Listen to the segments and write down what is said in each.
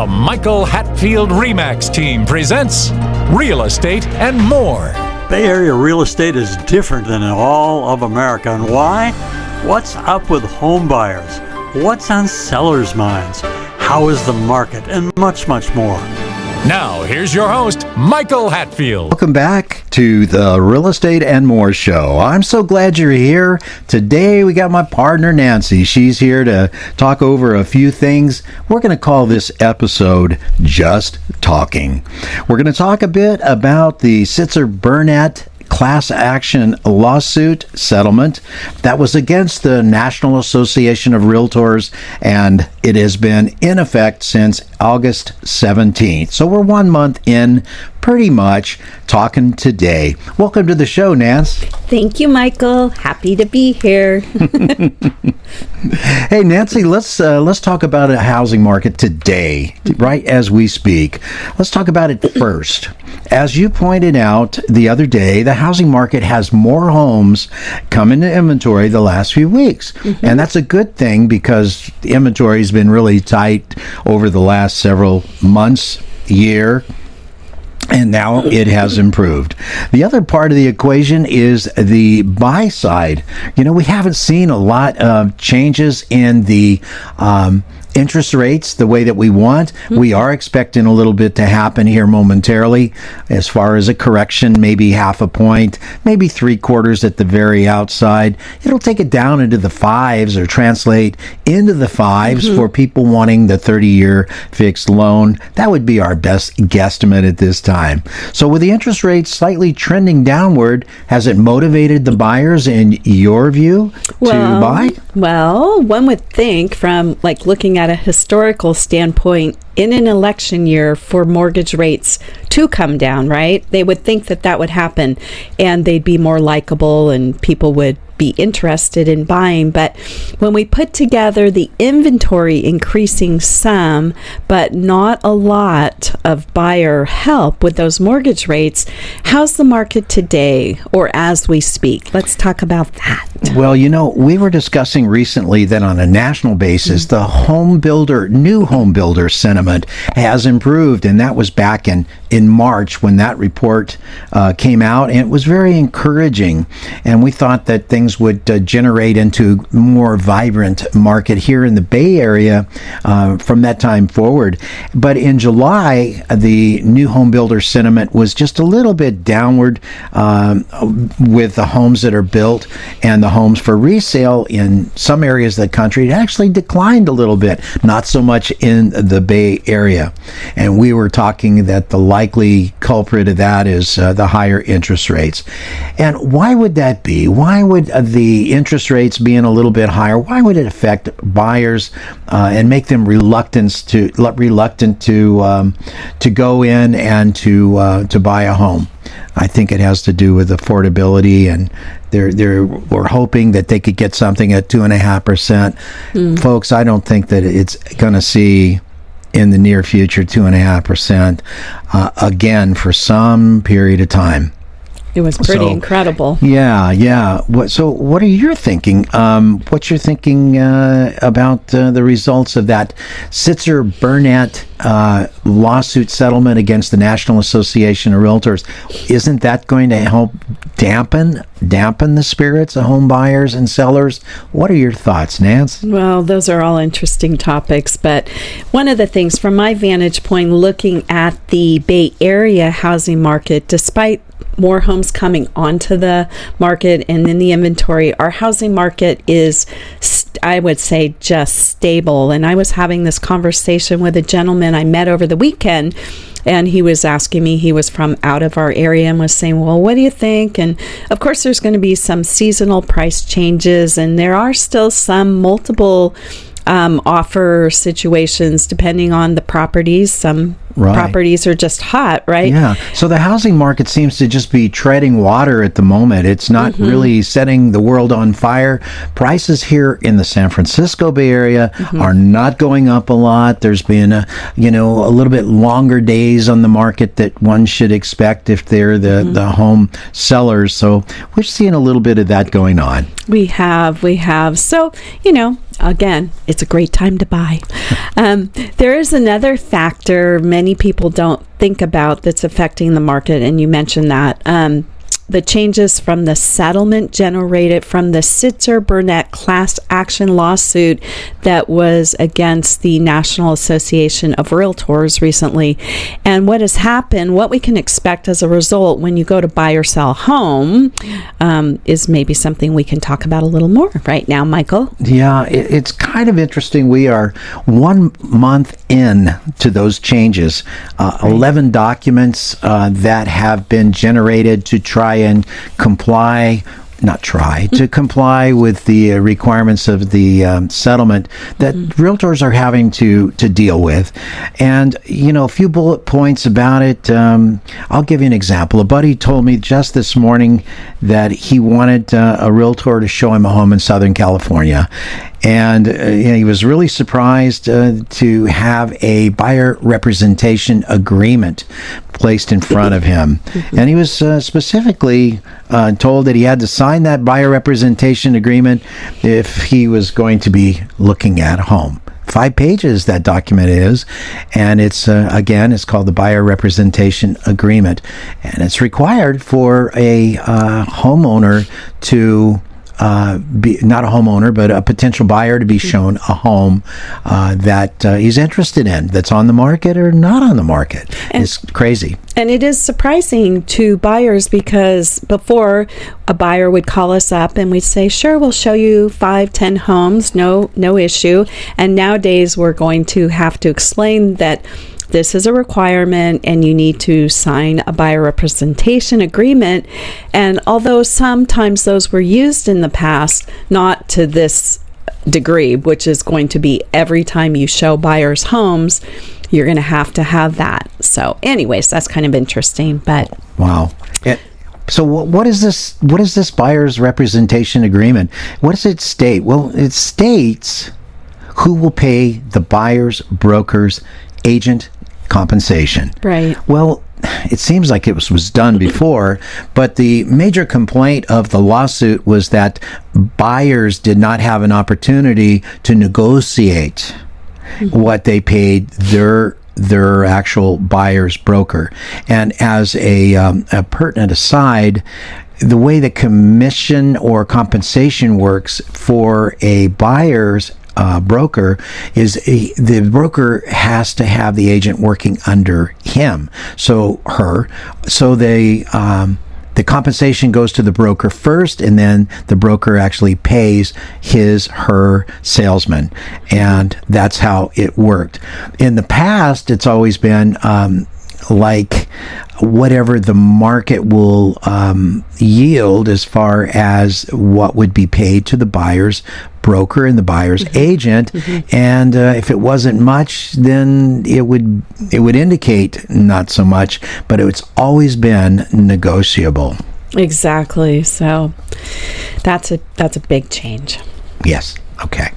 The Michael Hatfield RE/MAX team presents Real Estate and More. Bay Area real estate is different than in all of America. And why? What's up with home buyers? What's on sellers' minds? How is the market? And much, much more. Now, here's your host, Michael Hatfield. Welcome back to the Real Estate and More show. I'm so glad you're here. Today, we got my partner, Nancy. She's here to talk over a few things. We're going to call this episode Just Talking. We're going to talk a bit about the Sitzer-Burnett class action lawsuit settlement that was against the National Association of Realtors, and it has been in effect since August 17th. So we're 1 month in, pretty much, talking today. Welcome to the show, Nance. Thank you, Michael. Happy to be here. Hey, Nancy, let's talk about a housing market today, right as we speak. Let's talk about it first. As you pointed out the other day, the housing market has more homes come into inventory the last few weeks. Mm-hmm. And that's a good thing because the inventory has been really tight over the last several months, year. And now it has improved. The other part of the equation is the buy side. You know, we haven't seen a lot of changes in the interest rates the way that we want. Mm-hmm. We are expecting a little bit to happen here momentarily as far as a correction, maybe half a point, maybe 3/4 at the very outside. It'll take it down into the fives or translate into the fives for people wanting the 30-year fixed loan. That would be our best guesstimate at this time. So with the interest rates slightly trending downward, has it motivated the buyers in your view to buy? Well, one would think from looking at a historical standpoint, in an election year for mortgage rates to come down, right? They would think that would happen and they'd be more likable and people would be interested in buying. But when we put together the inventory increasing some, but not a lot of buyer help with those mortgage rates, how's the market today or as we speak? Let's talk about that. Well, you know, we were discussing recently that on a national basis, the new home builder sentiment has improved, and that was back in March when that report came out, and it was very encouraging. And we thought that things would generate into more vibrant market here in the Bay Area from that time forward. But in July, the new home builder sentiment was just a little bit downward with the homes that are built, and the homes for resale in some areas of the country. It actually declined a little bit, not so much in the Bay Area. And we were talking that the likely culprit of that is the higher interest rates. And why would that be? Why would the interest rates being a little bit higher, why would it affect buyers and make them reluctant to go in and to buy a home? I think it has to do with affordability, and we're hoping that they could get something at 2.5%. Folks, I don't think that it's going to see in the near future 2.5% again for some period of time. It was pretty incredible. Yeah. So what are you thinking? What's your thinking about the results of that Sitzer-Burnett lawsuit settlement against the National Association of Realtors? Isn't that going to help dampen the spirits of home buyers and sellers? What are your thoughts, Nance? Well, those are all interesting topics, but one of the things from my vantage point looking at the Bay Area housing market, despite more homes coming onto the market and in the inventory, our housing market is, I would say, just stable. And I was having this conversation with a gentleman I met over the weekend, and he was asking me, he was from out of our area, and was saying, well, what do you think? And of course, there's going to be some seasonal price changes, and there are still some multiple offer situations depending on the properties. Some properties are just hot, right? Yeah. So the housing market seems to just be treading water at the moment. It's not really setting the world on fire. Prices here in the San Francisco Bay Area are not going up a lot. There's been a little bit longer days on the market that one should expect if they're the home sellers. So we're seeing a little bit of that going on. We have. So, again, it's a great time to buy. There is another factor many people don't think about that's affecting the market, and you mentioned that. The changes from the settlement generated from the Sitzer-Burnett class action lawsuit that was against the National Association of Realtors recently. And what has happened, what we can expect as a result when you go to buy or sell a home, is maybe something we can talk about a little more right now, Michael. Yeah, it's kind of interesting. We are 1 month in to those changes. 11 documents that have been generated to try and comply with the requirements of the settlement that realtors are having to deal with. And, a few bullet points about it. I'll give you an example. A buddy told me just this morning that he wanted a realtor to show him a home in Southern California. And he was really surprised to have a buyer representation agreement placed in front of him. And he was specifically told that he had to sign that buyer representation agreement if he was going to be looking at a home. 5 pages that document is, and it's called the buyer representation agreement, and it's required for a homeowner to be not a homeowner, but a potential buyer to be shown a home that he's interested in, that's on the market or not on the market. It's crazy. And it is surprising to buyers because before a buyer would call us up and we'd say, sure, we'll show you 5-10 homes, no issue. And nowadays we're going to have to explain that this is a requirement and you need to sign a buyer representation agreement. And although sometimes those were used in the past, not to this degree, which is going to be every time you show buyers homes, you're going to have that. So anyways, that's kind of interesting, but wow. So what is this? What is this buyer's representation agreement? What does it state? Well, it states who will pay the buyer's broker's agent compensation. Right. Well, it seems like it was done before, but the major complaint of the lawsuit was that buyers did not have an opportunity to negotiate what they paid their actual buyer's broker. And as a pertinent aside, the way the commission or compensation works for a buyer's broker is the broker has to have the agent working under him, so the compensation goes to the broker first, and then the broker actually pays her salesman, and that's how it worked. In the past, it's always been like whatever the market will yield as far as what would be paid to the buyer's broker and the buyer's agent, and if it wasn't much, then it would indicate not so much, but it's always been negotiable. Exactly. So that's a big change. Yes. Okay.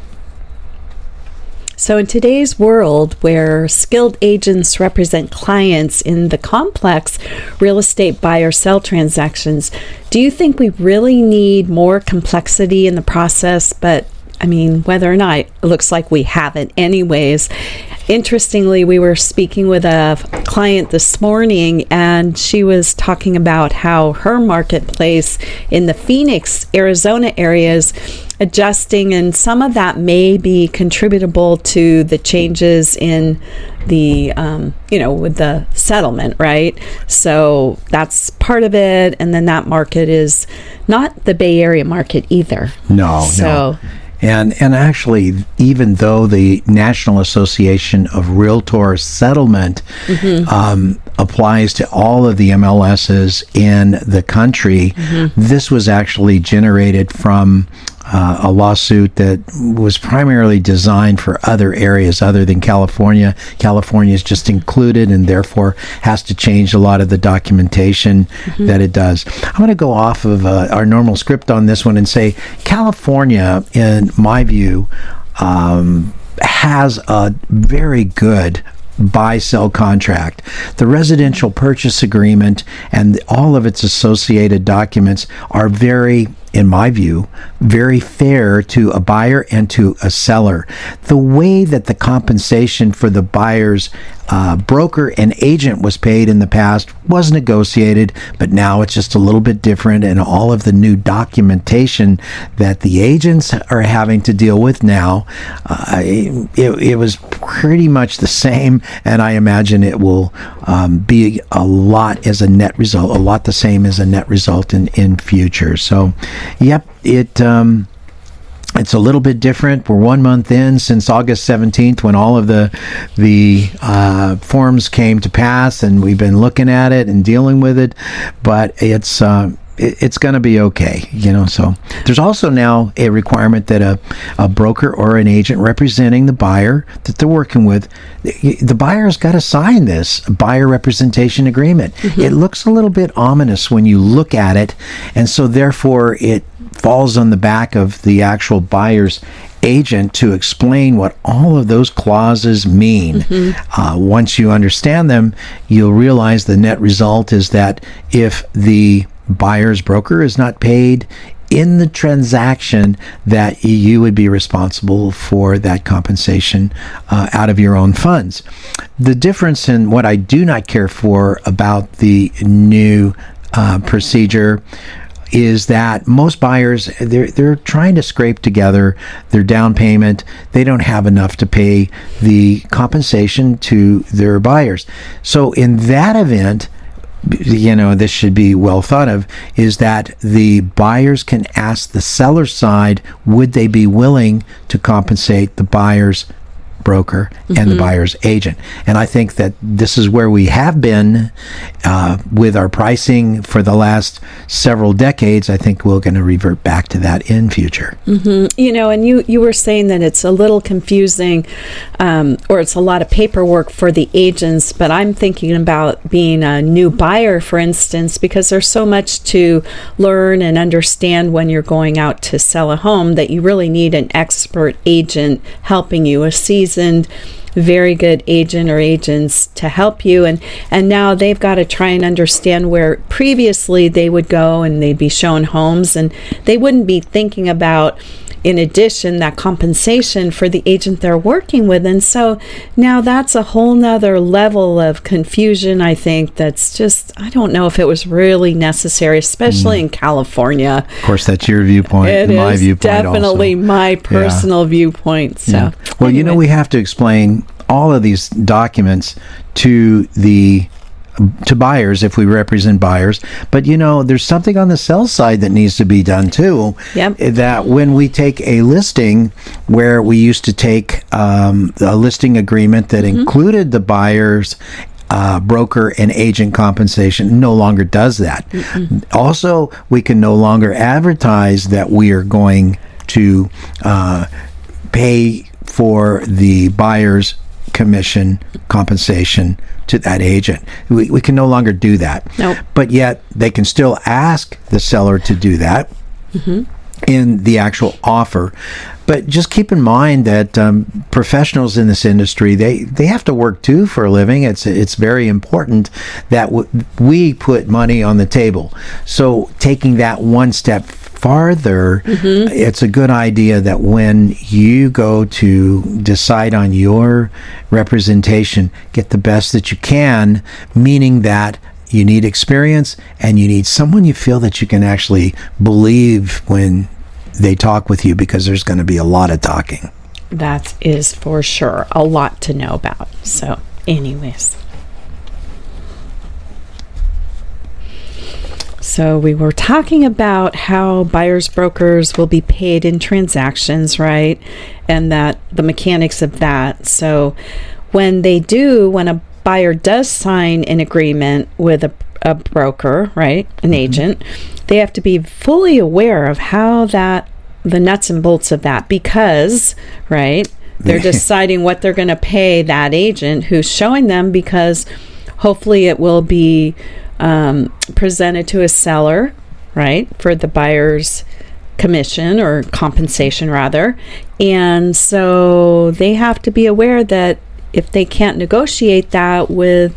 So in today's world where skilled agents represent clients in the complex real estate buy-or-sell transactions, do you think we really need more complexity in the process? But I mean, whether or not, it looks like we have it anyways. Interestingly, we were speaking with a client this morning, and she was talking about how her marketplace in the Phoenix, Arizona area is adjusting, and some of that may be contributable to the changes in the, with the settlement, right? So that's part of it, and then that market is not the Bay Area market either. No. And actually, even though the National Association of Realtors settlement applies to all of the MLSs in the country, this was actually generated from a lawsuit that was primarily designed for other areas other than California. California is just included and therefore has to change a lot of the documentation that it does. I'm going to go off of our normal script on this one and say California, in my view, has a very good buy-sell contract. The residential purchase agreement and all of its associated documents are very, in my view, very fair to a buyer and to a seller. The way that the compensation for the buyer's broker and agent was paid in the past was negotiated, but now it's just a little bit different, and all of the new documentation that the agents are having to deal with now, it was pretty much the same, and I imagine it will be a lot as a net result, a lot the same as a net result in future. So, yep, it's a little bit different. We're 1 month in since August 17th when all of the forms came to pass, and we've been looking at it and dealing with it, but it's going to be okay, So there's also now a requirement that a broker or an agent representing the buyer that they're working with, the buyer's got to sign this buyer representation agreement. Mm-hmm. It looks a little bit ominous when you look at it, and so therefore it falls on the back of the actual buyer's agent to explain what all of those clauses mean. Mm-hmm. Once you understand them, you'll realize the net result is that if the buyer's broker is not paid in the transaction, that you would be responsible for that compensation out of your own funds. The difference in what I do not care for about the new procedure is that most buyers, they're trying to scrape together their down payment. They don't have enough to pay the compensation to their buyers. So in that event, this should be well thought of, is that the buyers can ask the seller side, would they be willing to compensate the buyer's broker and mm-hmm. the buyer's agent. And I think that this is where we have been with our pricing for the last several decades. I think we're going to revert back to that in future. Mm-hmm. And you were saying that it's a little confusing, or it's a lot of paperwork for the agents, but I'm thinking about being a new buyer, for instance, because there's so much to learn and understand when you're going out to sell a home that you really need an expert agent helping you, a seasoned, very good agent or agents to help you, and now they've got to try and understand where previously they would go and they'd be shown homes and they wouldn't be thinking about, in addition, that compensation for the agent they're working with. And so now that's a whole nother level of confusion, I think, that's just, I don't know if it was really necessary, especially in California. Of course, that's your viewpoint and my viewpoint definitely also. My personal viewpoint. So, yeah. Well, anyway. We have to explain all of these documents to buyers if we represent buyers, but there's something on the sell side that needs to be done too. Yep. That when we take a listing where we used to take a listing agreement that mm-hmm. included the buyer's broker and agent compensation, no longer does that. Mm-mm. Also, we can no longer advertise that we are going to pay for the buyer's commission compensation to that agent. We can no longer do that. Nope. But yet they can still ask the seller to do that mm-hmm. in the actual offer. But just keep in mind that professionals in this industry, they have to work too for a living. It's very important that we put money on the table. So taking that one step farther, mm-hmm. it's a good idea that when you go to decide on your representation, get the best that you can, meaning that you need experience and you need someone you feel that you can actually believe when they talk with you, because there's going to be a lot of talking. That is for sure a lot to know about. So anyways. So we were talking about how buyers brokers will be paid in transactions, right? And that the mechanics of that. So when a buyer does sign an agreement with a broker, right, an mm-hmm. agent, they have to be fully aware of how the nuts and bolts of that, because, right, they're deciding what they're going to pay that agent who's showing them, because hopefully it will be presented to a seller, right, for the buyer's commission or compensation rather. And so they have to be aware that if they can't negotiate that with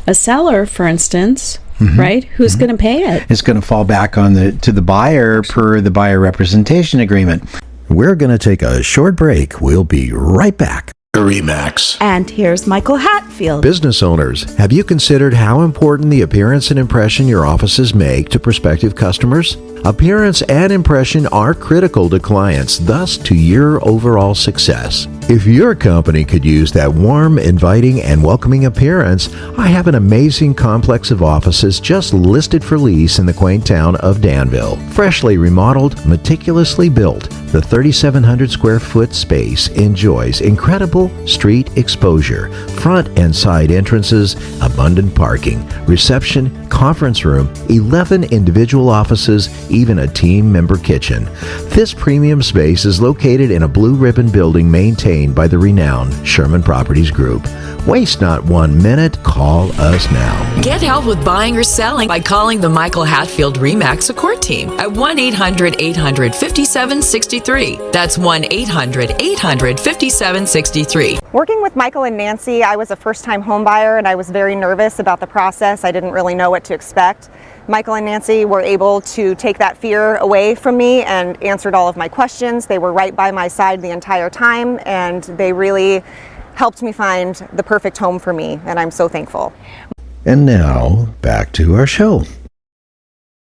a seller, for instance, right? Who's going to pay it? It's going to fall back on to the buyer per the buyer representation agreement. We're going to take a short break. We'll be right back. RE/MAX. And here's Michael Hatfield. Business owners, have you considered how important the appearance and impression your offices make to prospective customers? Appearance and impression are critical to clients, thus to your overall success. If your company could use that warm, inviting, and welcoming appearance, I have an amazing complex of offices just listed for lease in the quaint town of Danville. Freshly remodeled, meticulously built, the 3,700 square foot space enjoys incredible street exposure, front and side entrances, abundant parking, reception, conference room, 11 individual offices, even a team member kitchen. This premium space is located in a blue ribbon building maintained by the renowned Sherman Properties Group. Waste not 1 minute. Call us now. Get help with buying or selling by calling the Michael Hatfield RE/MAX Support Team at 1-800-800-5763. That's 1-800-800-5763. Working with Michael and Nancy, I was a first-time home buyer and I was very nervous about the process. I didn't really know what to expect. Michael and Nancy were able to take that fear away from me and answered all of my questions. They were right by my side the entire time, and they really helped me find the perfect home for me, and I'm so thankful. And now, back to our show.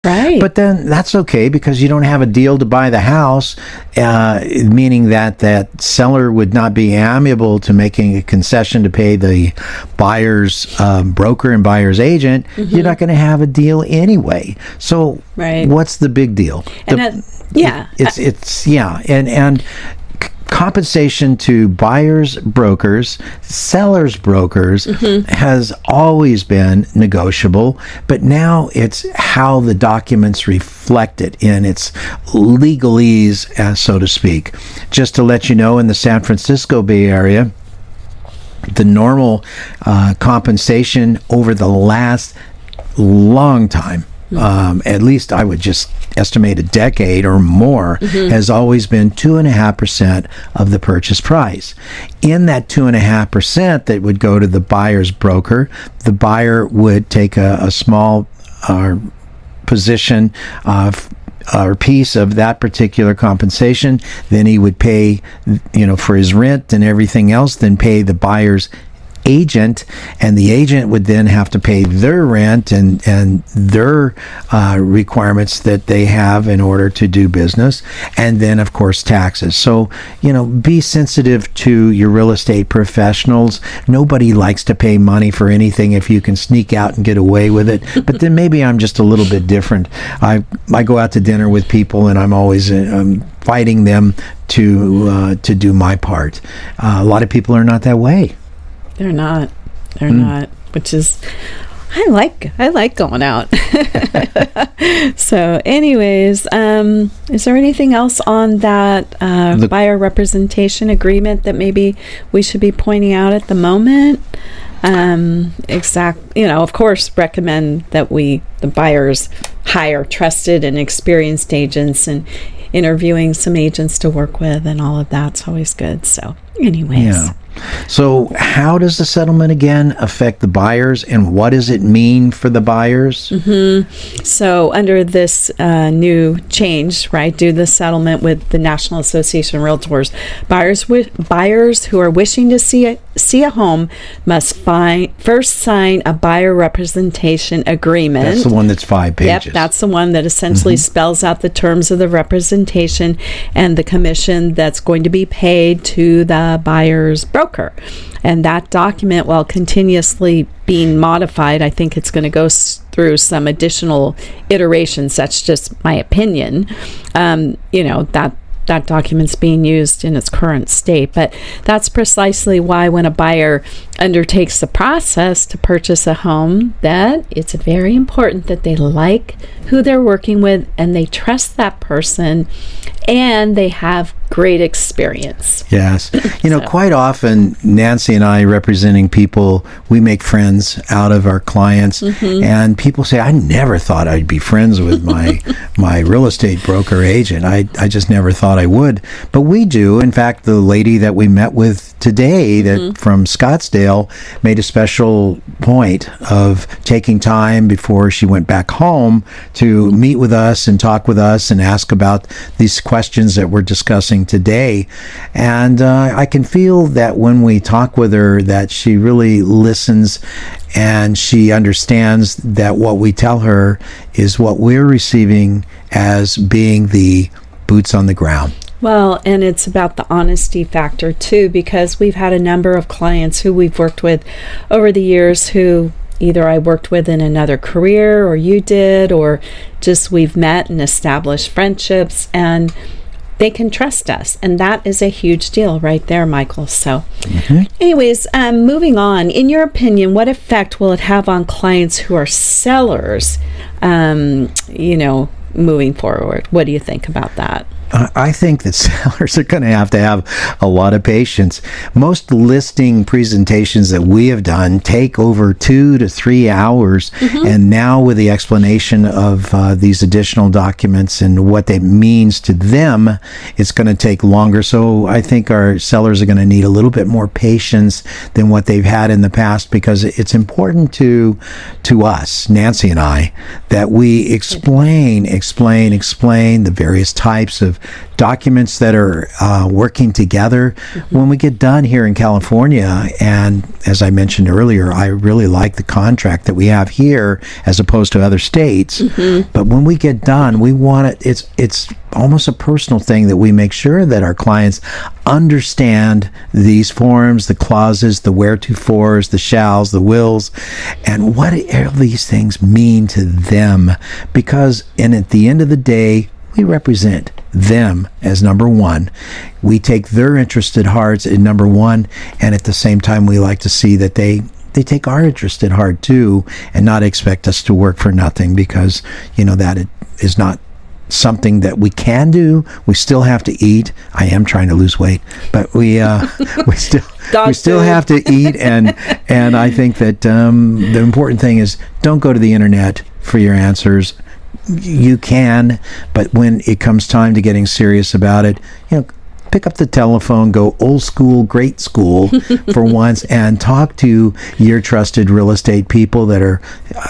Right. But then that's okay because you don't have a deal to buy the house, meaning that seller would not be amiable to making a concession to pay the buyer's broker and buyer's agent. You're not going to have a deal anyway. So what's the big deal? And and compensation to buyers brokers, sellers brokers has always been negotiable, but now it's how the documents reflect it in its legalese, so to speak. Just to let you know, in the San Francisco Bay Area, the normal compensation over the last long time, at least I would just estimate a decade or more, has always been 2.5% of the purchase price. In that 2.5% that would go to the buyer's broker, the buyer would take a small position or piece of that particular compensation. Then he would pay, for his rent and everything else, then pay the buyer's agent, and the agent would then have to pay their rent and their requirements that they have in order to do business, and then of course taxes. So be sensitive to your real estate professionals. Nobody likes to pay money for anything if you can sneak out and get away with it. But then maybe I'm just a little bit different. I go out to dinner with people and I'm always fighting them to do my part. A lot of people are not that way. They're not, which is, I like going out. So anyways, is there anything else on that buyer representation agreement that maybe we should be pointing out at the moment? Of course, recommend that the buyers hire trusted and experienced agents, and interviewing some agents to work with and all of that's always good. So anyways. Yeah. So how does the settlement again affect the buyers, and what does it mean for the buyers? So under this new change, do the settlement with the National Association of Realtors, buyers who are wishing to see a home must first sign a buyer representation agreement. That's the one that's 5 pages. Yep, that's the one that essentially spells out the terms of the representation and the commission that's going to be paid to the buyer's broker. And that document, while continuously being modified, I think it's going to go through some additional iterations. That's just my opinion. That document's being used in its current state, but that's precisely why when a buyer undertakes the process to purchase a home, that it's very important that they like who they're working with and they trust that person, and they have great experience. Yes. Quite often, Nancy and I, representing people, we make friends out of our clients. And people say, I never thought I'd be friends with my real estate broker agent. I just never thought I would. But we do. In fact, the lady that we met with today that from Scottsdale made a special point of taking time before she went back home to meet with us and talk with us and ask about these questions that we're discussing today. And I can feel that when we talk with her that she really listens and she understands that what we tell her is what we're receiving as being the boots on the ground. Well, and it's about the honesty factor too, because we've had a number of clients who we've worked with over the years who either I worked with in another career or you did, or just we've met and established friendships, and they can trust us. And that is a huge deal right there, Michael. So anyways, moving on, in your opinion, what effect will it have on clients who are sellers, moving forward? What do you think about that? I think that sellers are going to have a lot of patience. Most listing presentations that we have done take over 2 to 3 hours. And now with the explanation of these additional documents and what that means to them, it's going to take longer. So I think our sellers are going to need a little bit more patience than what they've had in the past, because it's important to us, Nancy and I, that we explain the various types of documents that are working together. When we get done here in California, and as I mentioned earlier, I really like the contract that we have here as opposed to other states. But when we get done, we want it. It's almost a personal thing that we make sure that our clients understand these forms, the clauses, the wheretofores, the shalls, the wills, and what all these things mean to them. Because, and at the end of the day, we represent them as number one. We take their interest at heart as number one, and at the same time, we like to see that they take our interest at heart too, and not expect us to work for nothing, because that it is not something that we can do. We still have to eat. I am trying to lose weight, but we still have to eat, and I think that the important thing is, don't go to the internet for your answers. You can, but when it comes time to getting serious about it, pick up the telephone, go old school, great school for once, and talk to your trusted real estate people that are,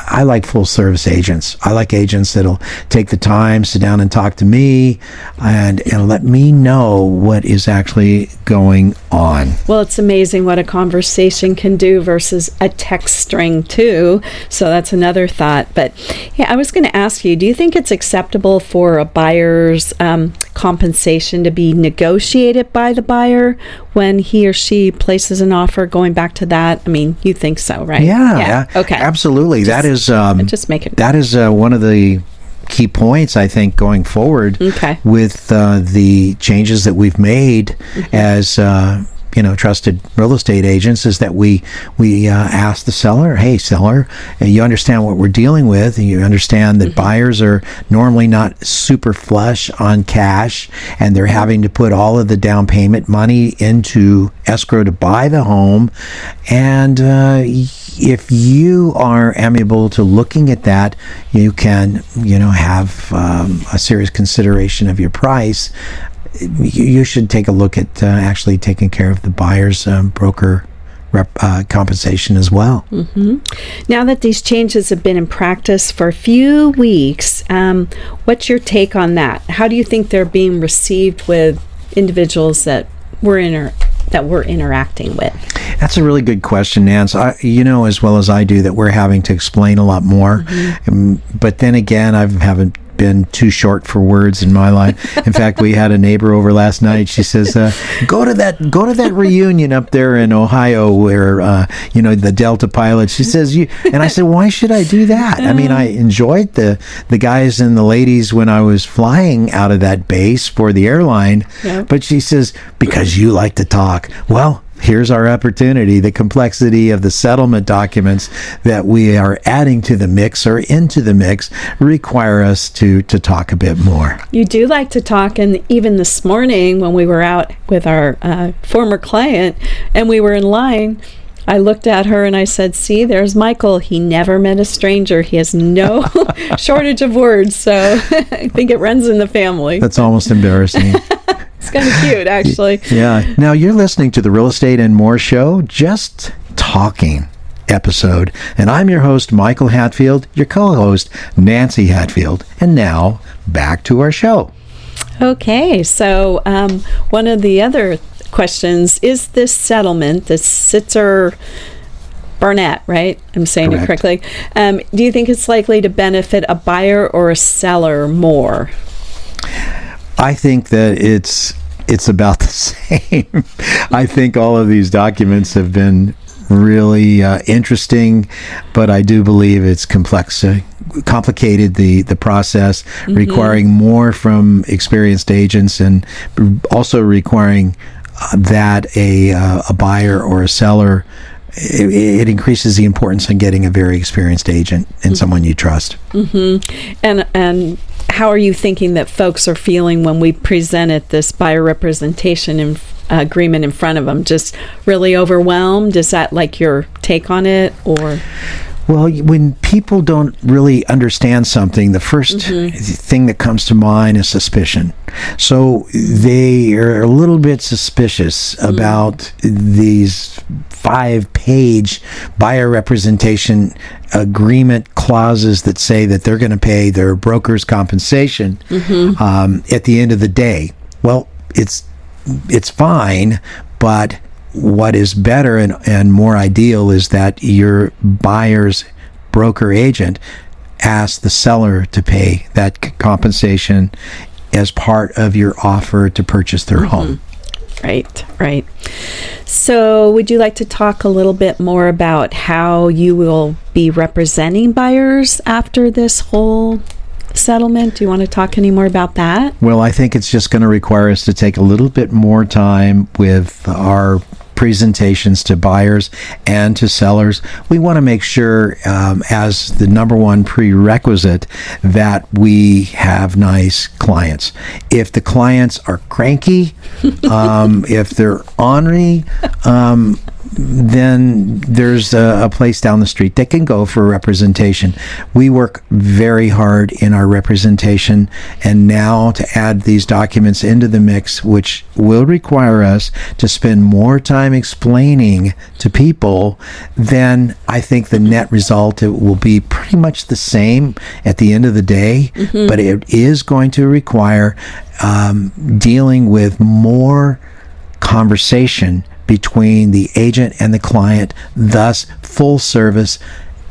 I like full service agents. I like agents that'll take the time, sit down and talk to me and let me know what is actually going on. Well, it's amazing what a conversation can do versus a text string too. So that's another thought. But yeah, I was going to ask you, do you think it's acceptable for a buyer's compensation to be negotiated by the buyer when he or she places an offer? Going back to that, I mean, you think so, right? Yeah. Okay. Absolutely. That is one of the key points, I think, going forward with the changes that we've made as trusted real estate agents, is that we ask the seller, hey, seller, you understand what we're dealing with, and you understand that buyers are normally not super flush on cash, and they're having to put all of the down payment money into escrow to buy the home. And if you are amenable to looking at that, you can have a serious consideration of your price. You should take a look at actually taking care of the buyer's broker compensation as well. Now that these changes have been in practice for a few weeks, what's your take on that? How do you think they're being received with individuals that we're interacting with? That's a really good question, Nance. You know as well as I do that we're having to explain a lot more. But then again, I haven't been too short for words in my life. In fact, we had a neighbor over last night. She says, go to that reunion up there in Ohio where the Delta pilot. She says, and I said, why should I do that? I mean, I enjoyed the guys and the ladies when I was flying out of that base for the airline. But she says, because you like to talk. Well, here's our opportunity. The complexity of the settlement documents that we are adding to the mix or into the mix require us to talk a bit more. You do like to talk, and even this morning when we were out with our former client and we were in line, I looked at her and I said, see, there's Michael. He never met a stranger. He has no shortage of words. So I think it runs in the family. That's almost embarrassing. It's kind of cute, actually. Yeah. Now you're listening to the Real Estate and More Show, Just Talking episode. And I'm your host, Michael Hatfield, your co-host, Nancy Hatfield. And now back to our show. Okay. So one of the other questions is this settlement, this Sitzer-Burnett, right? I'm saying Correct. it correctly. Do you think it's likely to benefit a buyer or a seller more? I think that it's about the same. I think all of these documents have been really interesting, but I do believe it's complicated the process, requiring more from experienced agents, and also requiring that a buyer or a seller, it increases the importance on getting a very experienced agent and someone you trust. And how are you thinking that folks are feeling when we presented this buyer representation agreement in front of them? Just really overwhelmed? Is that like your take on it, or? Well, when people don't really understand something, the first thing that comes to mind is suspicion. So they are a little bit suspicious about these 5-page buyer representation agreement clauses that say that they're going to pay their broker's compensation at the end of the day. Well, it's fine, but what is better and more ideal is that your buyer's broker agent asks the seller to pay that compensation as part of your offer to purchase their home. Right. So would you like to talk a little bit more about how you will be representing buyers after this whole settlement? Do you want to talk any more about that? Well, I think it's just going to require us to take a little bit more time with our presentations to buyers and to sellers. We want to make sure, as the number one prerequisite, that we have nice clients. If the clients are cranky, if they're ornery, then there's a place down the street that can go for representation. We work very hard in our representation, and now to add these documents into the mix, which will require us to spend more time explaining to people, then I think the net result, it will be pretty much the same at the end of the day, but it is going to require dealing with more conversation between the agent and the client. Thus, full service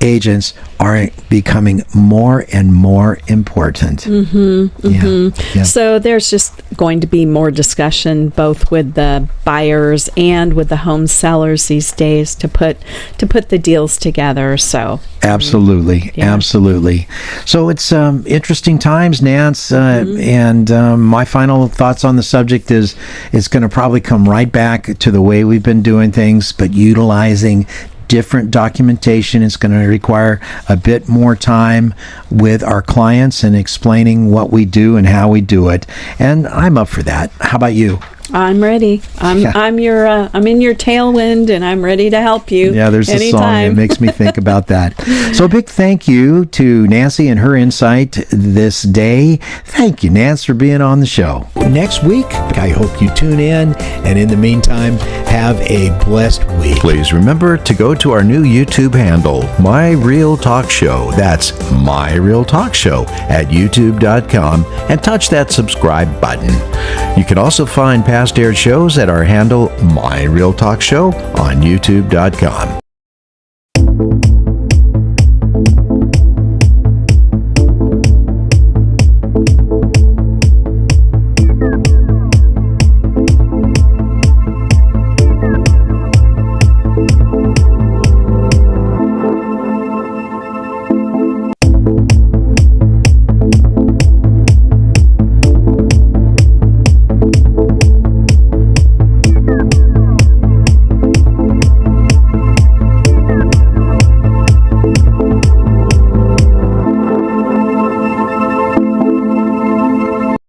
agents are becoming more and more important. Yeah. So there's just going to be more discussion both with the buyers and with the home sellers these days to put the deals together. So absolutely. So it's interesting times, Nance, and my final thoughts on the subject is it's going to probably come right back to the way we've been doing things, but utilizing different documentation. It's going to require a bit more time with our clients and explaining what we do and how we do it. And I'm up for that. How about you? I'm ready. I'm in your tailwind, and I'm ready to help you. Yeah, there's a song that makes me think about that. So a big thank you to Nancy and her insight this day. Thank you, Nance, for being on the show. Next week, I hope you tune in, and in the meantime, have a blessed week. Please remember to go to our new YouTube handle, My Real Talk Show. That's My Real Talk Show at youtube.com, and touch that subscribe button. You can also find past aired shows at our handle, My Real Talk Show, on youtube.com.